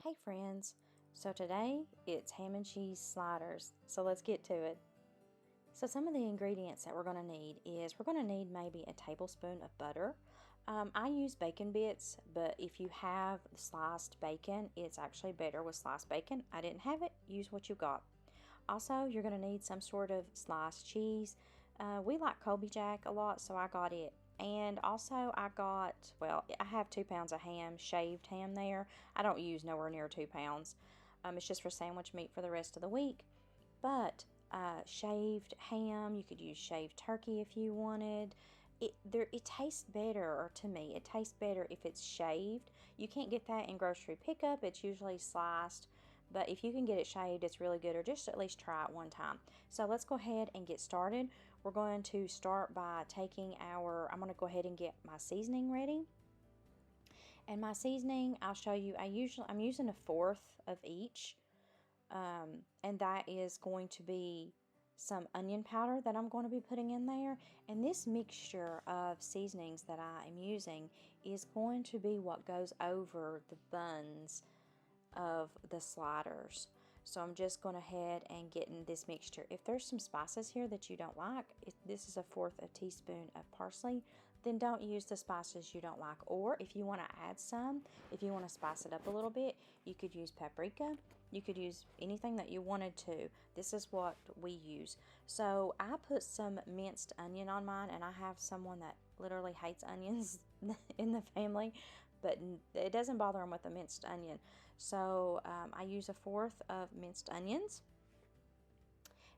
Hey friends, so today it's ham and cheese sliders, so let's get to it. So some of the ingredients that we're going to need is we're going to need maybe a tablespoon of butter. I use bacon bits, but if you have sliced bacon, it's actually better with sliced bacon. I didn't have it, use what you got. Also, you're going to need some sort of sliced cheese. We like Colby Jack a lot, so I got it. And also I got, well, I have 2 pounds of ham, shaved ham there. I don't use nowhere near 2 pounds. It's just for sandwich meat for the rest of the week. But shaved ham, you could use shaved turkey if you wanted. It tastes better, or to me, it tastes better if it's shaved. You can't get that in grocery pickup. It's usually sliced. But if you can get it shaved, it's really good, or just at least try it one time. So let's go ahead and get started. We're going to start by taking I'm going to go ahead and get my seasoning ready. And my seasoning, I'll show you, I'm using a fourth of each. And that is going to be some onion powder that I'm going to be putting in there. And this mixture of seasonings that I am using is going to be what goes over the buns of the sliders. So I'm just going ahead and getting this mixture. If there's some spices here that you don't like, if this is a fourth a teaspoon of parsley, then don't use the spices you don't like. Or if you want to add some, if you want to spice it up a little bit, you could use paprika. You could use anything that you wanted to. This is what we use. So I put some minced onion on mine, and I have someone that literally hates onions in the family, but it doesn't bother them with the minced onion. So I use a fourth of minced onions,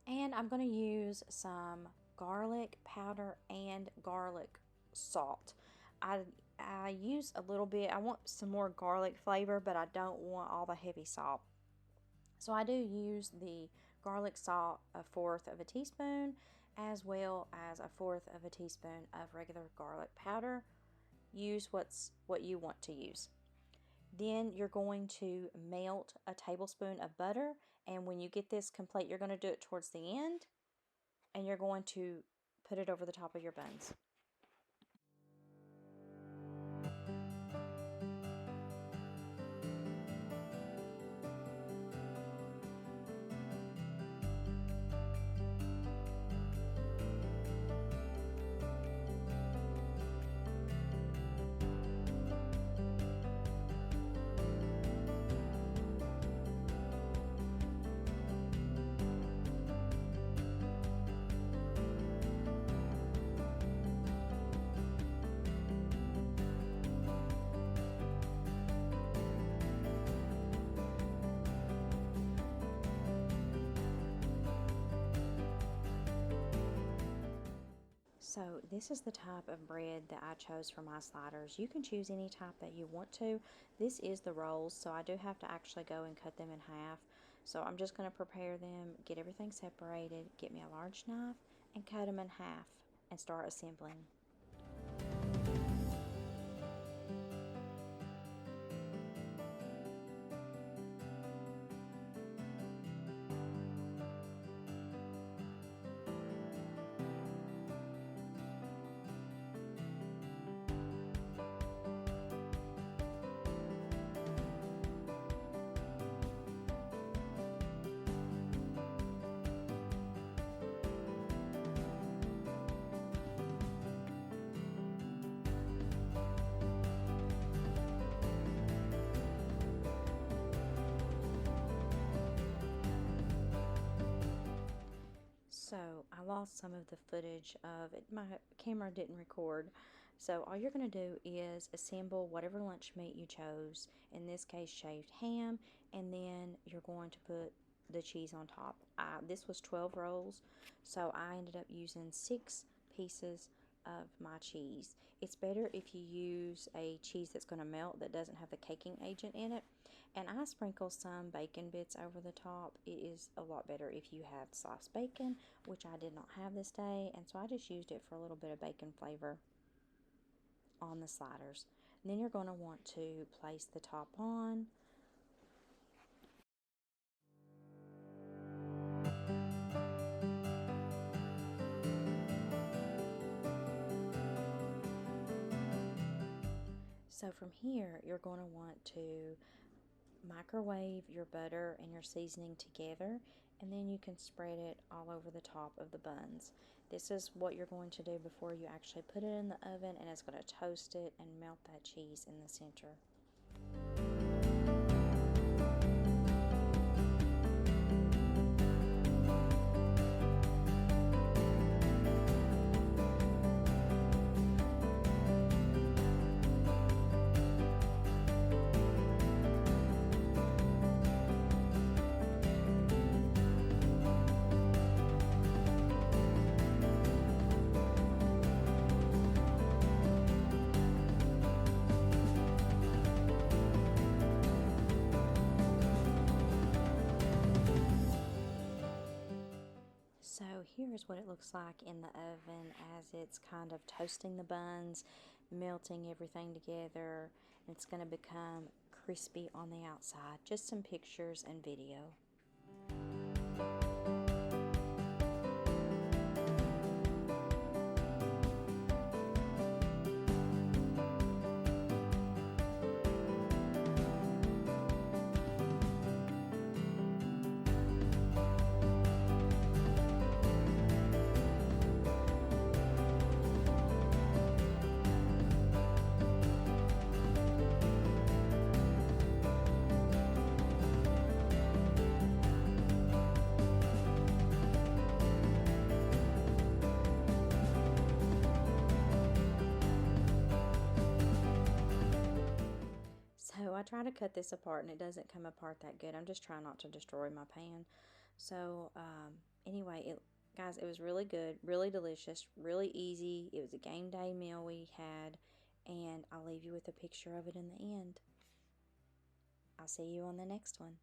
and I'm going to use some garlic powder and garlic salt. I use a little bit. I want some more garlic flavor, but I don't want all the heavy salt. So I do use the garlic salt, a fourth of a teaspoon, as well as a fourth of a teaspoon of regular garlic powder. Use what you want to use. Then you're going to melt a tablespoon of butter, and when you get this complete, you're going to do it towards the end, and you're going to put it over the top of your buns. So this is the type of bread that I chose for my sliders. You can choose any type that you want to. This is the rolls, so I do have to actually go and cut them in half. So I'm just going to prepare them, get everything separated, get me a large knife, and cut them in half and start assembling. So I lost some of the footage of it. My camera didn't record. So all you're going to do is assemble whatever lunch meat you chose. In this case, shaved ham. And then you're going to put the cheese on top. This was 12 rolls. So I ended up using 6 pieces of my cheese. It's better if you use a cheese that's going to melt, that doesn't have the caking agent in it. And I sprinkle some bacon bits over the top. It is a lot better if you have sliced bacon, which I did not have this day, and so I just used it for a little bit of bacon flavor on the sliders. And then you're going to want to place the top on. So from here, you're going to want to microwave your butter and your seasoning together, and then you can spread it all over the top of the buns. This is what you're going to do before you actually put it in the oven, and it's going to toast it and melt that cheese in the center. So here's what it looks like in the oven as it's kind of toasting the buns, melting everything together. It's going to become crispy on the outside. Just some pictures and video. So I try to cut this apart and it doesn't come apart that good. I'm just trying not to destroy my pan. So anyway, guys, it was really good, really delicious, really easy. It was a game day meal we had, and I'll leave you with a picture of it in the end. I'll see you on the next one.